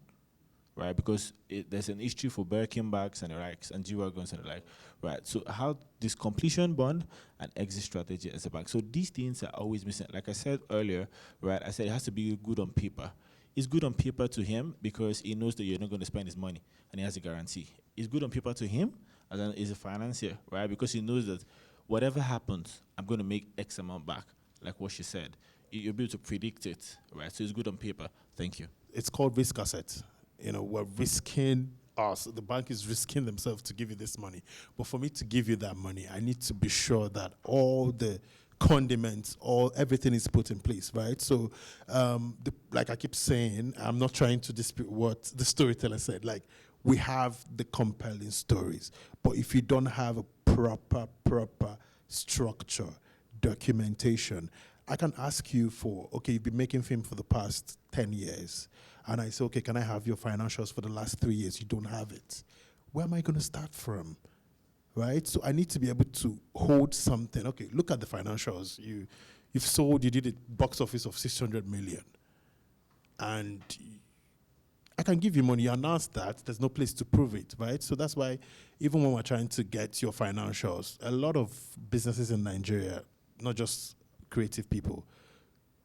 right? Because there's an history for Birkin bags and the likes and G-Wagons and the like, right? So how this completion bond and exit strategy as a bank. So these things are always missing. Like I said earlier, right? I said it has to be good on paper. It's good on paper to him because he knows that you're not going to spend his money and he has a guarantee. It's good on paper to him as he's a financier, right? Because he knows that whatever happens, I'm going to make X amount back, like what she said. You'll be able to predict it, right? So it's good on paper. Thank you. It's called risk asset. We're risking us. The bank is risking themselves to give you this money. But for me to give you that money, I need to be sure that all the condiments, everything is put in place, right? So, like I keep saying, I'm not trying to dispute what the storyteller said. Like, we have the compelling stories, but if you don't have a proper structure, documentation, I can ask you for, okay, you've been making film for the past 10 years, and I say, okay, can I have your financials for the last 3 years? You don't have it. Where am I going to start from? Right? So I need to be able to hold something. Okay, look at the financials. You did a box office of 600 million. And I can give you money. You announce that. There's no place to prove it, right? So that's why even when we're trying to get your financials, a lot of businesses in Nigeria, not just creative people,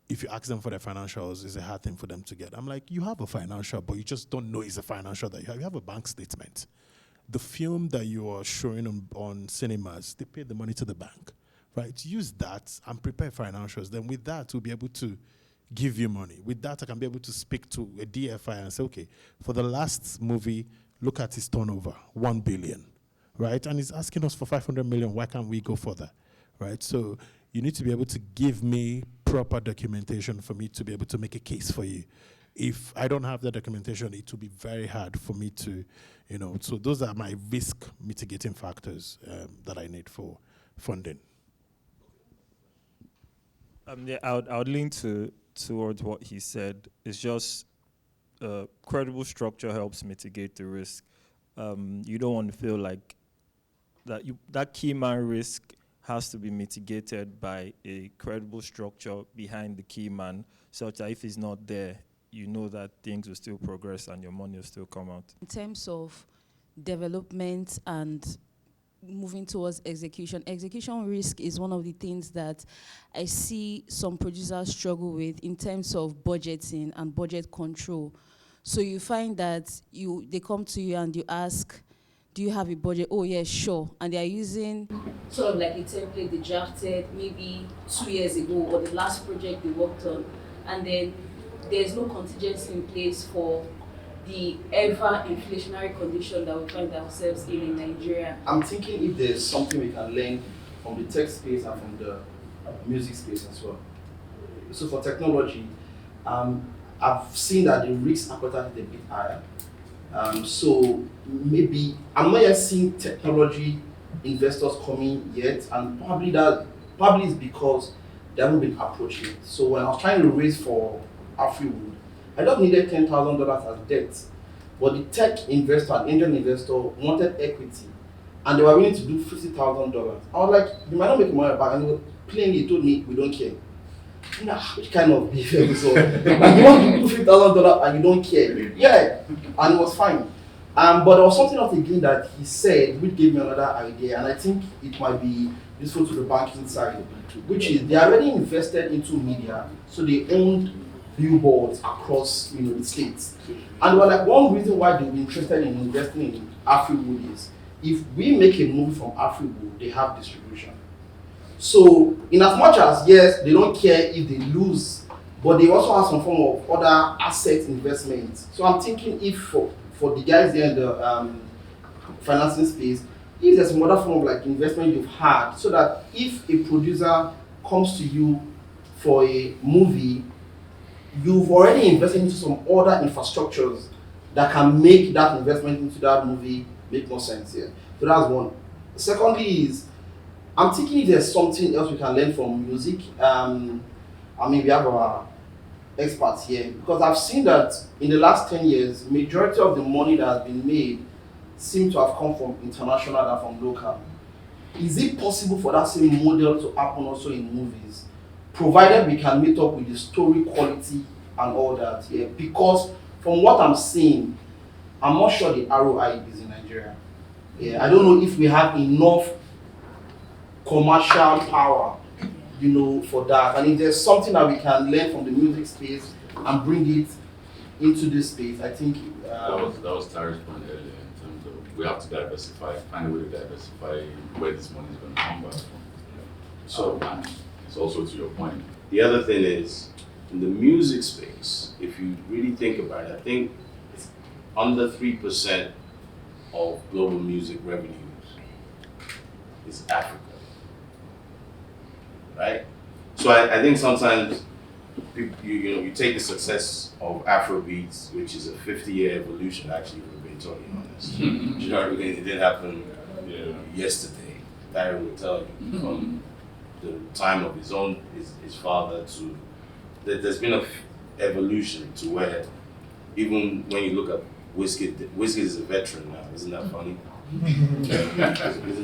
if you ask them for their financials, it's a hard thing for them to get. I'm like, you have a financial, but you just don't know it's a financial that you have. You have a bank statement. The film that you are showing on cinemas, they pay the money to the bank, right? Use that and prepare financials. Then with that, we'll be able to give you money. With that, I can be able to speak to a DFI and say, okay, for the last movie, look at his turnover, 1 billion, right? And he's asking us for 500 million. Why can't we go further, right? So you need to be able to give me proper documentation for me to be able to make a case for you. If I don't have that documentation, it will be very hard for me to, so those are my risk mitigating factors that I need for funding. I would lean towards what he said. It's just credible structure helps mitigate the risk. You don't want to feel like that key man risk has to be mitigated by a credible structure behind the key man, such that if he's not there, you know that things will still progress and your money will still come out. In terms of development and moving towards execution risk is one of the things that I see some producers struggle with in terms of budgeting and budget control. So you find that they come to you and you ask, do you have a budget? Oh, yes, sure. And they are using sort of like a template they drafted maybe 2 years ago or the last project they worked on. And then there's no contingency in place for the ever inflationary condition that we find ourselves in Nigeria. I'm thinking if there's something we can learn from the tech space and from the music space as well. So for technology, I've seen that the risk appetite is a bit higher. So maybe I'm not yet seeing technology investors coming yet, and probably it's because they haven't been approaching it. So when I was trying to raise for Afriwood, I just needed $10,000 as debt, but the tech investor, an angel investor, wanted equity, and they were willing to do $50,000. I was like, you might not make money back, and plainly told me, we don't care. Which kind of behavior? So, like, you want to do $50,000 and you don't care? Yeah, and it was fine. But there was something else again that he said which gave me another idea, and I think it might be useful to the banking side, which is they already invested into media, so they owned billboards across the states. And they were like, one reason why they were interested in investing in Afriwood is if we make a movie from Afriwood, they have distribution. So in as much as yes, they don't care if they lose, but they also have some form of other asset investment. So I'm thinking if for the guys there in the financing space, if there's some other form of like investment you've had, so that if a producer comes to you for a movie, you've already invested into some other infrastructures that can make that investment into that movie make more sense here. So that's one. Secondly is, I'm thinking if there's something else we can learn from music. I mean, we have our experts here, because I've seen that in the last 10 years, majority of the money that has been made seem to have come from international than from local. Is it possible for that same model to happen also in movies, provided we can meet up with the story quality and all that? Yeah, because from what I'm seeing, I'm not sure the ROI is in Nigeria. Yeah, I don't know if we have enough commercial power, for that. And if there's something that we can learn from the music space and bring it into this space, I think that was Tari's point earlier in terms of we have to diversify, find a way to diversify where this money is going to come back from. So it's also to your point. The other thing is, in the music space, if you really think about it, I think it's under 3% of global music revenues is Africa. Right? So I think sometimes you take the success of Afrobeats, which is a 50-year evolution, actually, if we're being totally honest. You know what I mean? It didn't happen yesterday. Tari will tell you, from the time of his father to, there's been an evolution to where, even when you look at Wizkid is a veteran now. Isn't that funny? Isn't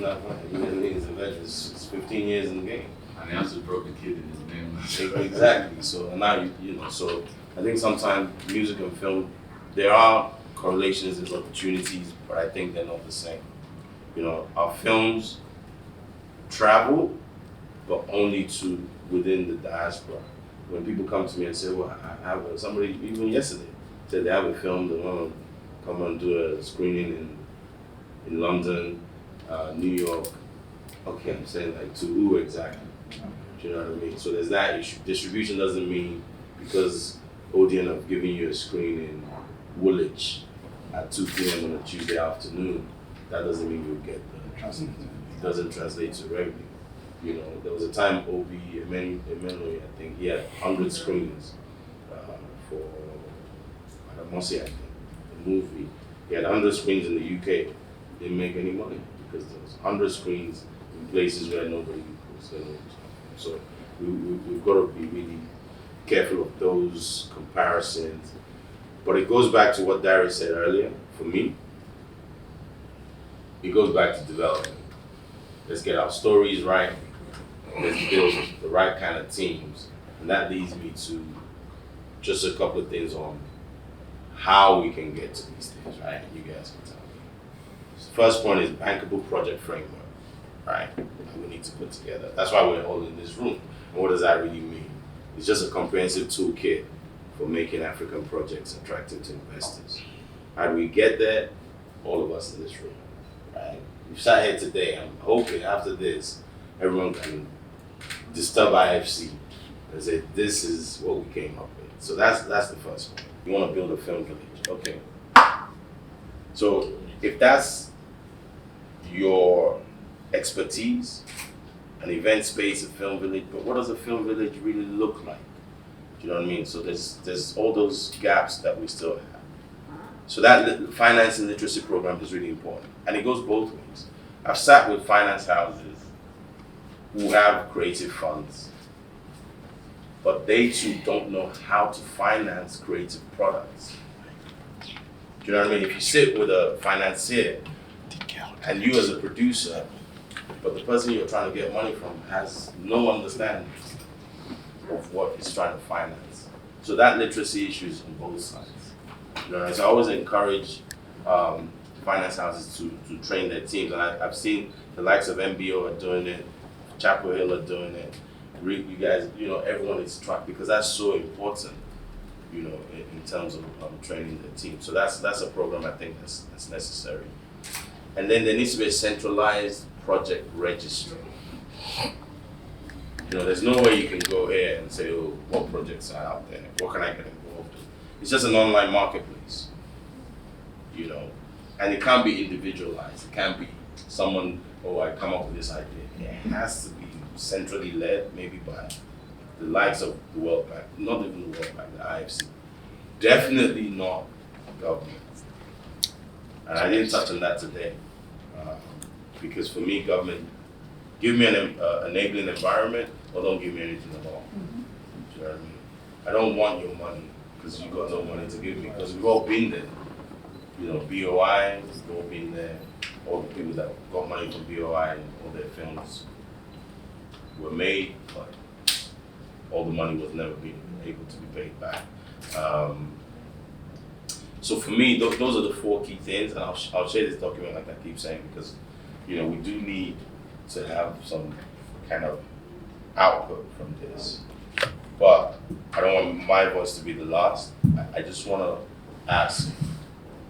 that funny? He's a veteran. It's 15 years in the game. And he has a broken kid in his name. Exactly. So now so I think sometimes music and film, there are correlations, there's opportunities, but I think they're not the same. Our films travel, but only to within the diaspora. When people come to me and say, well, I have somebody even yesterday said they have a film, they want to come and do a screening in London, New York. Okay, I'm saying like to who exactly? Do you know what I mean? So there's that issue. Distribution doesn't mean because Odeon have given you a screen in Woolwich at 2 p.m. on a Tuesday afternoon, that doesn't mean you'll get the translation. It doesn't translate to revenue. There was a time Obi Emmanuel, I think, he had 100 screens for Adamosi, I think, the movie. He had 100 screens in the UK. Didn't make any money because there was 100 screens in places where nobody was going to. So we've got to be really careful of those comparisons. But it goes back to what Dari said earlier. For me, it goes back to development. Let's get our stories right. Let's build the right kind of teams. And that leads me to just a couple of things on how we can get to these things, right? You guys can tell me. So first point is bankable project framework, right? That we need to put together. That's why we're all in this room. And what does that really mean? It's just a comprehensive toolkit for making African projects attractive to investors. How do we get there? All of us in this room, right? We've sat here today. I'm hoping after this, everyone can disturb IFC and say, this is what we came up with. So that's the first one. You want to build a film village. Okay. So if that's your expertise, an event space, a film village, but what does a film village really look like? Do you know what I mean? So there's all those gaps that we still have. So that finance and literacy program is really important. And it goes both ways. I've sat with finance houses who have creative funds, but they too don't know how to finance creative products. Do you know what I mean? If you sit with a financier and you as a producer, but the person you're trying to get money from has no understanding of what he's trying to finance. So that literacy issue is on both sides. You know, so I always encourage finance houses to train their teams. And I've seen the likes of MBO are doing it, Chapel Hill are doing it. You guys, everyone is tracked because that's so important, in terms of training the team. So that's a program I think that's necessary. And then there needs to be a centralized project registry. There's no way you can go here and say, oh, what projects are out there? What can I get involved in? It's just an online marketplace, and it can't be individualized. It can't be someone, oh, I come up with this idea. It has to be centrally led, maybe by the likes of the World Bank, not even the World Bank, the IFC. Definitely not government. And I didn't touch on that today, because for me, government, give me an enabling environment, or don't give me anything at all. Mm-hmm. Do you know what I mean? I don't want your money because you got no money to give me, because we've all been there. BOI, we've all been there. All the people that got money from BOI and all their films were made, but all the money was never being able to be paid back. So for me, those are the 4 key things, and I'll share this document like I keep saying, because we do need to have some kind of output from this. But I don't want my voice to be the last. I just want to ask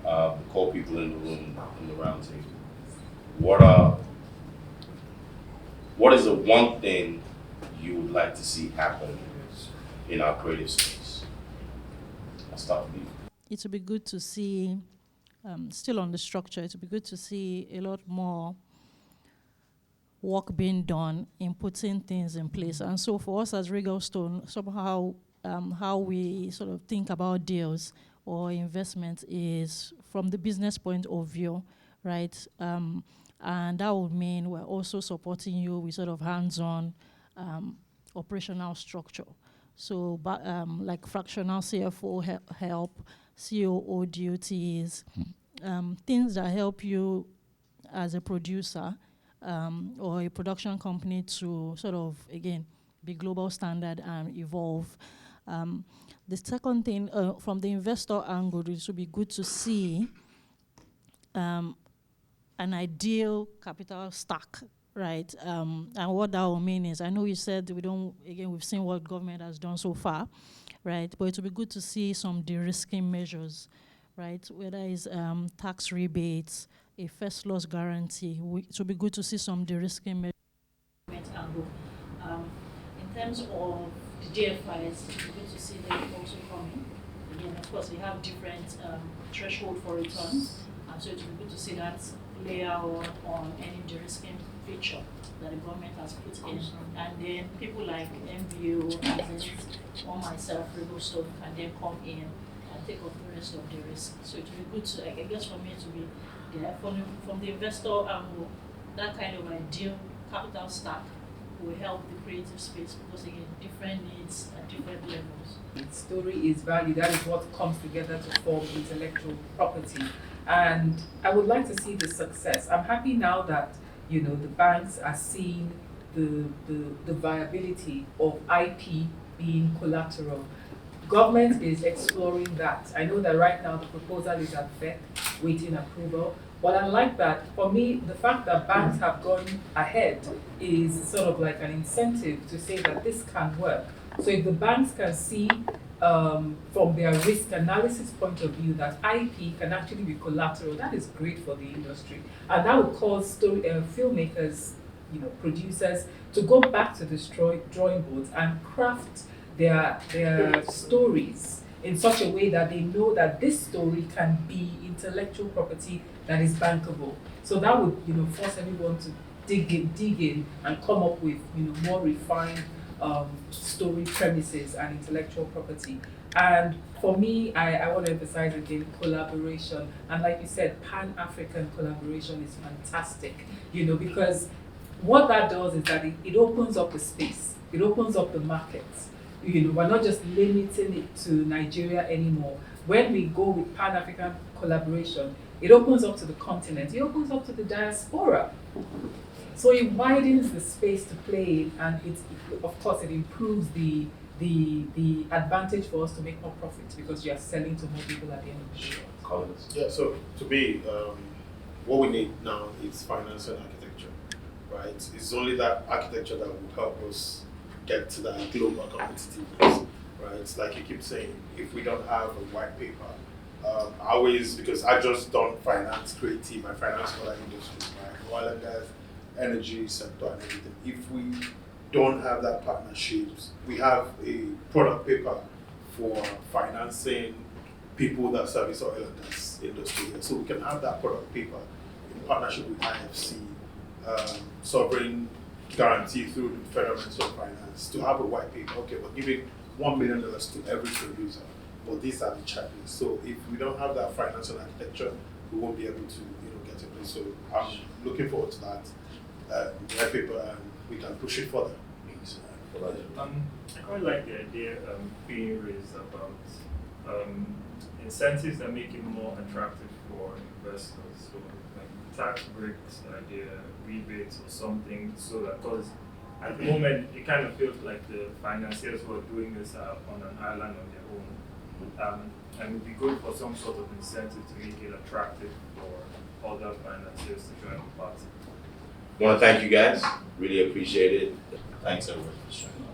the core people in the room, in the round table, what is the one thing you would like to see happen in our creative space? I'll start with you. It would be good to see, still on the structure, it would be good to see a lot more work being done in putting things in place. And so for us as Regal Stone, somehow how we sort of think about deals or investment is from the business point of view, right? And that would mean we're also supporting you with sort of hands-on operational structure. So like fractional CFO help, COO duties, things that help you as a producer or a production company to sort of, again, be global standard and evolve. The second thing, from the investor angle, it would be good to see an ideal capital stack, right? And what that will mean is, I know you said we've seen what government has done so far, right? But it would be good to see some de-risking measures, right? Whether it's tax rebates, a first loss guarantee. It would be good to see some de-risking measures. In terms of the GFIs, it would be good to see them also coming. Again, of course, we have different threshold for returns, so it would be good to see that layer on any de-risking feature that the government has put in. And then people like MBO, or myself, Regal Stone, can then come in and take up the rest of the risk. So it would be good to, I guess for me, to be there. From the investor angle, that kind of ideal capital stack will help the creative space, because again, different needs at different levels. Story is value. That is what comes together to form intellectual property. And I would like to see the success. I'm happy now that the banks are seeing the viability of IP being collateral. Government is exploring that. I know that right now the proposal is at FEC, waiting approval. But unlike that, for me, the fact that banks have gone ahead is sort of like an incentive to say that this can work. So if the banks can see from their risk analysis point of view that IP can actually be collateral, that is great for the industry. And that would cause filmmakers, producers, to go back to the drawing boards and craft their stories in such a way that they know that this story can be intellectual property that is bankable. So that would, force everyone to dig in and come up with, more refined story premises and intellectual property. And for me, I want to emphasize again collaboration. And like you said, Pan-African collaboration is fantastic, because what that does is that it opens up the space. It opens up the markets. We're not just limiting it to Nigeria anymore. When we go with Pan-African collaboration, it opens up to the continent. It opens up to the diaspora. So it widens the space to play in, and of course it improves the advantage for us to make more profits, because you are selling to more people at the end of the day. Yeah, so to me, what we need now is finance and architecture, right? It's only that architecture that will help us get to that global competitiveness, right? Like you keep saying, if we don't have a white paper, I always, because I just don't finance creative, I finance other industries, right? Oil and gas, energy sector and everything. If we don't have that partnerships, we have a product paper for financing people that service oil and gas industry. So we can have that product paper in partnership with IFC, sovereign guarantee through the Federal Ministry of Finance to have a white paper. Okay, we're giving $1 million to every producer, but these are the checklists. So if we don't have that financial architecture, we won't be able to get in place. So I'm looking forward to that white paper, and we can push it further. I quite like the idea being raised about incentives that make it more attractive for investors. So like tax breaks idea, rebates or something, so that, because at the moment it kind of feels like the financiers who are doing this are on an island on their own. And it would be good for some sort of incentive to make it attractive for other financiers to join the party. I want to thank you guys. Really appreciate it. Thanks everyone for sharing.